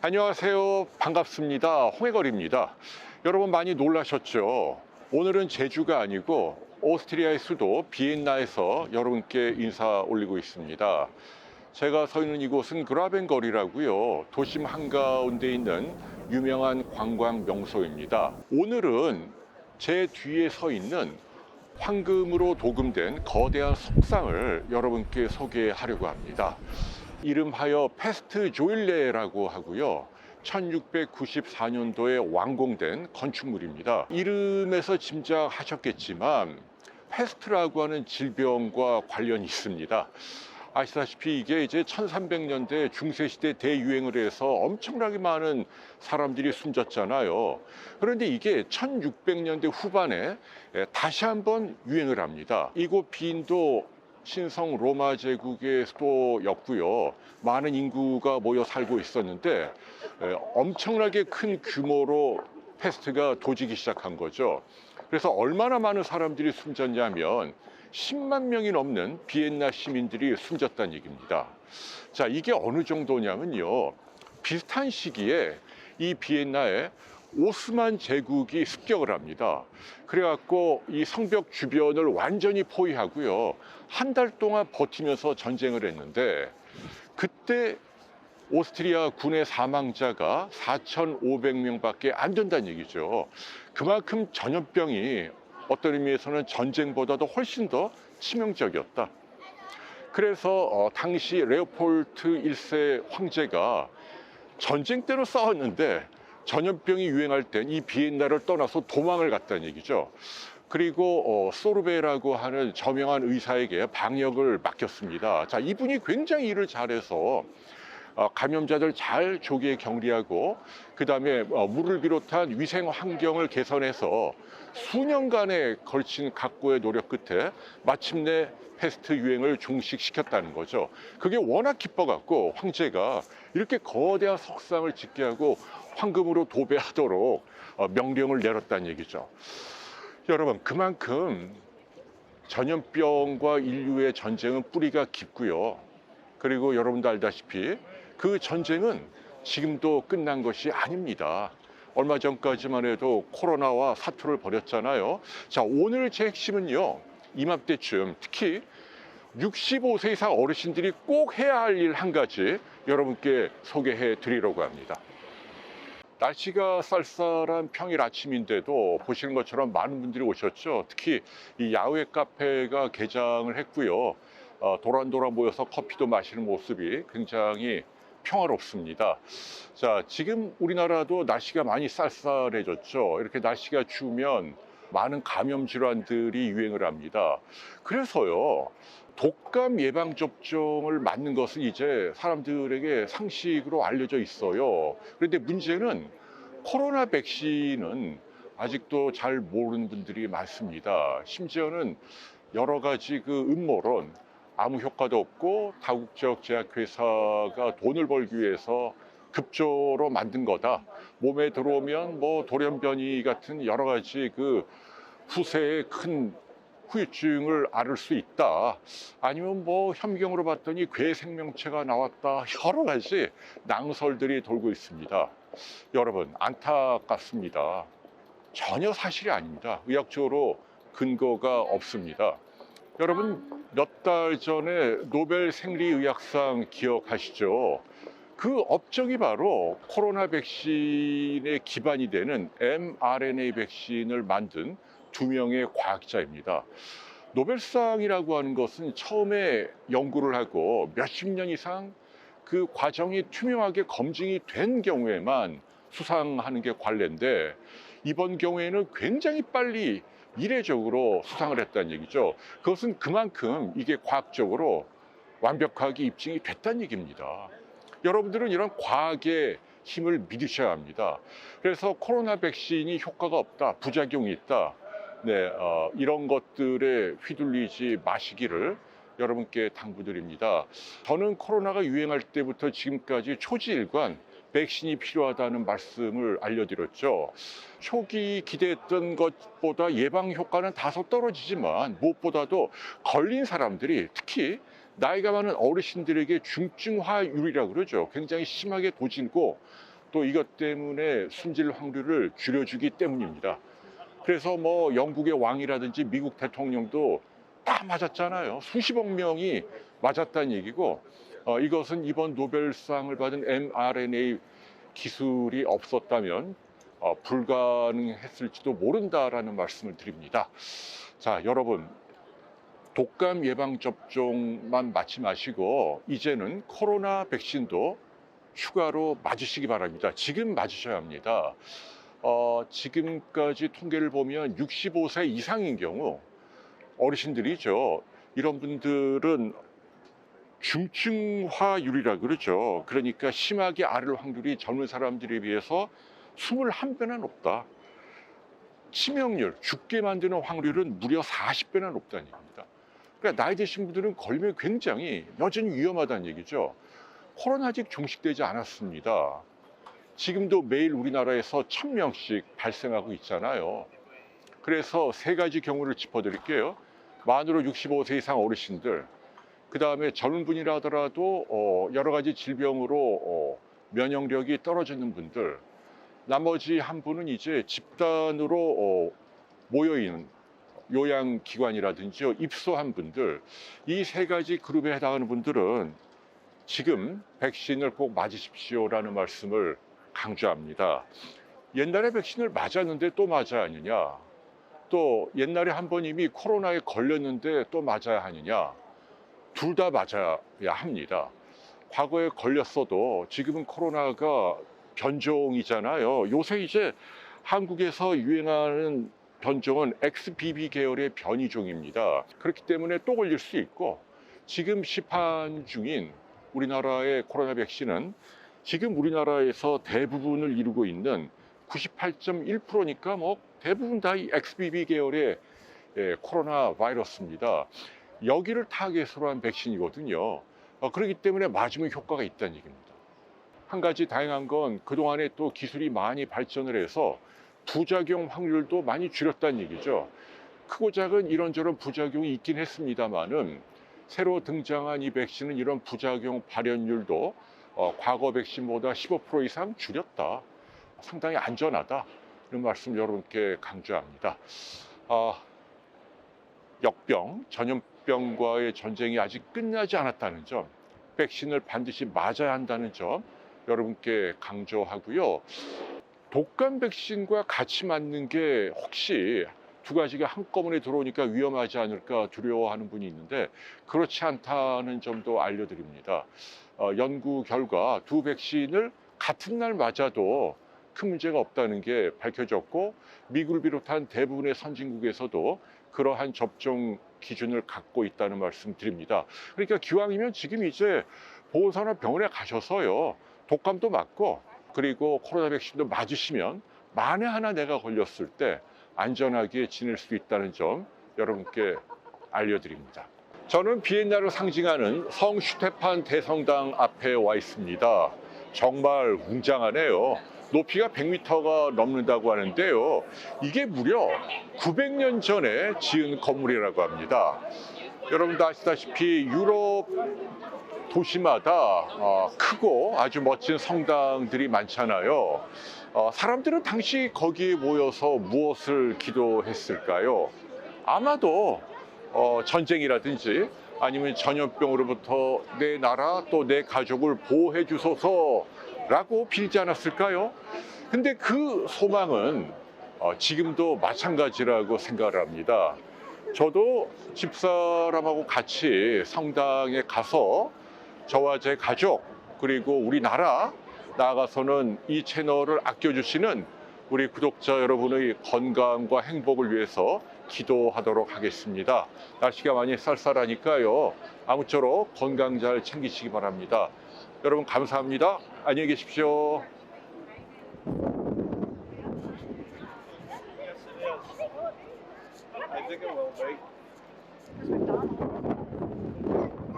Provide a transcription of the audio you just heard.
안녕하세요. 반갑습니다. 홍해걸입니다. 여러분 많이 놀라셨죠? 오늘은 제주가 아니고 오스트리아의 수도 비엔나에서 여러분께 인사 올리고 있습니다. 제가 서 있는 이곳은 그라벤거리라고요. 도심 한가운데 있는 유명한 관광 명소입니다. 오늘은 제 뒤에 서 있는 황금으로 도금된 거대한 석상을 여러분께 소개하려고 합니다. 이름하여 페스트 조일레라고 하고요. 1694년도에 완공된 건축물입니다. 이름에서 짐작하셨겠지만 페스트라고 하는 질병과 관련이 있습니다. 아시다시피 이게 이제 1300년대 중세시대 대유행을 해서 엄청나게 많은 사람들이 숨졌잖아요. 그런데 이게 1600년대 후반에 다시 한번 유행을 합니다. 이곳 빈도 신성 로마 제국의 수도였고요. 많은 인구가 모여 살고 있었는데 엄청나게 큰 규모로 패스트가 도지기 시작한 거죠. 그래서 얼마나 많은 사람들이 숨졌냐면 10만 명이 넘는 비엔나 시민들이 숨졌다는 얘기입니다. 자, 이게 어느 정도냐면요. 비슷한 시기에 이 비엔나에 오스만 제국이 습격을 합니다. 그래갖고 이 성벽 주변을 완전히 포위하고요. 한 달 동안 버티면서 전쟁을 했는데 그때 오스트리아 군의 사망자가 4,500명밖에 안 된다는 얘기죠. 그만큼 전염병이 어떤 의미에서는 전쟁보다도 훨씬 더 치명적이었다. 그래서 당시 레오폴트 1세 황제가 전쟁 때로 싸웠는데 전염병이 유행할 땐 이 비엔나를 떠나서 도망을 갔다는 얘기죠. 그리고 소르베라고 하는 저명한 의사에게 방역을 맡겼습니다. 자, 이분이 굉장히 일을 잘해서 감염자들 잘 조기에 격리하고 그 다음에 물을 비롯한 위생 환경을 개선해서 수년간에 걸친 각고의 노력 끝에 마침내 패스트 유행을 종식시켰다는 거죠. 그게 워낙 기뻐갖고 황제가 이렇게 거대한 석상을 짓게 하고 황금으로 도배하도록 명령을 내렸다는 얘기죠. 여러분, 그만큼 전염병과 인류의 전쟁은 뿌리가 깊고요. 그리고 여러분도 알다시피 그 전쟁은 지금도 끝난 것이 아닙니다. 얼마 전까지만 해도 코로나와 사투를 벌였잖아요. 자, 오늘 제 핵심은요. 이맘때쯤 특히 65세 이상 어르신들이 꼭 해야 할 일 한 가지 여러분께 소개해 드리려고 합니다. 날씨가 쌀쌀한 평일 아침인데도 보시는 것처럼 많은 분들이 오셨죠. 특히 이 야외 카페가 개장을 했고요. 도란도란 모여서 커피도 마시는 모습이 굉장히 평화롭습니다. 자, 지금 우리나라도 날씨가 많이 쌀쌀해졌죠. 이렇게 날씨가 추우면 많은 감염 질환들이 유행을 합니다. 그래서요, 독감 예방 접종을 맞는 것은 이제 사람들에게 상식으로 알려져 있어요. 그런데 문제는 코로나 백신은 아직도 잘 모르는 분들이 많습니다. 심지어는 여러 가지 그 음모론, 아무 효과도 없고 다국적 제약회사가 돈을 벌기 위해서 급조로 만든 거다. 몸에 들어오면 뭐 돌연변이 같은 여러 가지 그 후세의 큰 후유증을 앓을 수 있다. 아니면 뭐 현미경으로 봤더니 괴 생명체가 나왔다. 여러 가지 낭설들이 돌고 있습니다. 여러분, 안타깝습니다. 전혀 사실이 아닙니다. 의학적으로 근거가 없습니다. 여러분, 몇 달 전에 노벨 생리의학상 기억하시죠? 그 업적이 바로 코로나 백신의 기반이 되는 mRNA 백신을 만든 2명의 과학자입니다. 노벨상이라고 하는 것은 처음에 연구를 하고 몇십 년 이상 그 과정이 투명하게 검증이 된 경우에만 수상하는 게 관례인데 이번 경우에는 굉장히 빨리 이례적으로 수상을 했다는 얘기죠. 그것은 그만큼 이게 과학적으로 완벽하게 입증이 됐다는 얘기입니다. 여러분들은 이런 과학의 힘을 믿으셔야 합니다. 그래서 코로나 백신이 효과가 없다, 부작용이 있다, 이런 것들에 휘둘리지 마시기를 여러분께 당부드립니다. 저는 코로나가 유행할 때부터 지금까지 초지일관 백신이 필요하다는 말씀을 알려드렸죠. 초기 기대했던 것보다 예방 효과는 다소 떨어지지만 무엇보다도 걸린 사람들이 특히 나이가 많은 어르신들에게 중증화율이라고 그러죠. 굉장히 심하게 도지고 또 이것 때문에 숨질 확률을 줄여주기 때문입니다. 그래서 뭐 영국의 왕이라든지 미국 대통령도 다 맞았잖아요. 수십억 명이 맞았다는 얘기고, 이것은 이번 노벨상을 받은 mRNA 기술이 없었다면 불가능했을지도 모른다라는 말씀을 드립니다. 자, 여러분, 독감 예방 접종만 맞지 마시고 이제는 코로나 백신도 추가로 맞으시기 바랍니다. 지금 맞으셔야 합니다. 지금까지 통계를 보면 65세 이상인 경우 어르신들이죠. 이런 분들은 중증화율이라 그러죠. 그러니까 심하게 앓을 확률이 젊은 사람들에 비해서 21배나 높다. 치명률, 죽게 만드는 확률은 무려 40배나 높다는 얘기입니다. 그러니까 나이 드신 분들은 걸리면 굉장히 여전히 위험하다는 얘기죠. 코로나 아직 종식되지 않았습니다. 지금도 매일 우리나라에서 1000명씩 발생하고 있잖아요. 그래서 세 가지 경우를 짚어드릴게요. 만으로 65세 이상 어르신들, 그 다음에 젊은 분이라 하더라도 여러 가지 질병으로 면역력이 떨어지는 분들, 나머지 한 분은 이제 집단으로 모여있는 요양기관이라든지 입소한 분들, 이 세 가지 그룹에 해당하는 분들은 지금 백신을 꼭 맞으십시오라는 말씀을 강조합니다. 옛날에 백신을 맞았는데 또 맞아야 하느냐? 또 옛날에 한 번 이미 코로나에 걸렸는데 또 맞아야 하느냐? 둘 다 맞아야 합니다. 과거에 걸렸어도 지금은 코로나가 변종이잖아요. 요새 이제 한국에서 유행하는 변종은 XBB 계열의 변이종입니다. 그렇기 때문에 또 걸릴 수 있고, 지금 시판 중인 우리나라의 코로나 백신은 지금 우리나라에서 대부분을 이루고 있는 98.1%니까 뭐 대부분 다 이 XBB 계열의 코로나 바이러스입니다. 여기를 타겟으로 한 백신이거든요. 그렇기 때문에 맞으면 효과가 있다는 얘기입니다. 한 가지 다행한 건 그동안에 또 기술이 많이 발전을 해서 부작용 확률도 많이 줄였다는 얘기죠. 크고 작은 이런저런 부작용이 있긴 했습니다만은 새로 등장한 이 백신은 이런 부작용 발현율도 과거 백신보다 15% 이상 줄였다. 상당히 안전하다. 이런 말씀 여러분께 강조합니다. 역병, 전염병과의 전쟁이 아직 끝나지 않았다는 점, 백신을 반드시 맞아야 한다는 점 여러분께 강조하고요. 독감 백신과 같이 맞는 게 혹시 두 가지가 한꺼번에 들어오니까 위험하지 않을까 두려워하는 분이 있는데 그렇지 않다는 점도 알려드립니다. 연구 결과 두 백신을 같은 날 맞아도 큰 문제가 없다는 게 밝혀졌고, 미국을 비롯한 대부분의 선진국에서도 그러한 접종 기준을 갖고 있다는 말씀 드립니다. 그러니까 기왕이면 지금 이제 보건산업병원에 가셔서요, 독감도 맞고 그리고 코로나 백신도 맞으시면 만에 하나 내가 걸렸을 때 안전하게 지낼 수 있다는 점 여러분께 알려드립니다. 저는 비엔나를 상징하는 성 슈테판 대성당 앞에 와 있습니다. 정말 웅장하네요. 높이가 100m가 넘는다고 하는데요. 이게 무려 900년 전에 지은 건물이라고 합니다. 여러분도 아시다시피 유럽 도시마다 크고 아주 멋진 성당들이 많잖아요. 사람들은 당시 거기에 모여서 무엇을 기도했을까요? 아마도 전쟁이라든지 아니면 전염병으로부터 내 나라 또 내 가족을 보호해 주소서라고 빌지 않았을까요? 근데 그 소망은 지금도 마찬가지라고 생각을 합니다. 저도 집사람하고 같이 성당에 가서 저와 제 가족 그리고 우리나라, 나아가서는 이 채널을 아껴주시는 우리 구독자 여러분의 건강과 행복을 위해서 기도하도록 하겠습니다. 날씨가 많이 쌀쌀하니까요, 아무쪼록 건강 잘 챙기시기 바랍니다. 여러분 감사합니다. 안녕히 계십시오. I think it will be.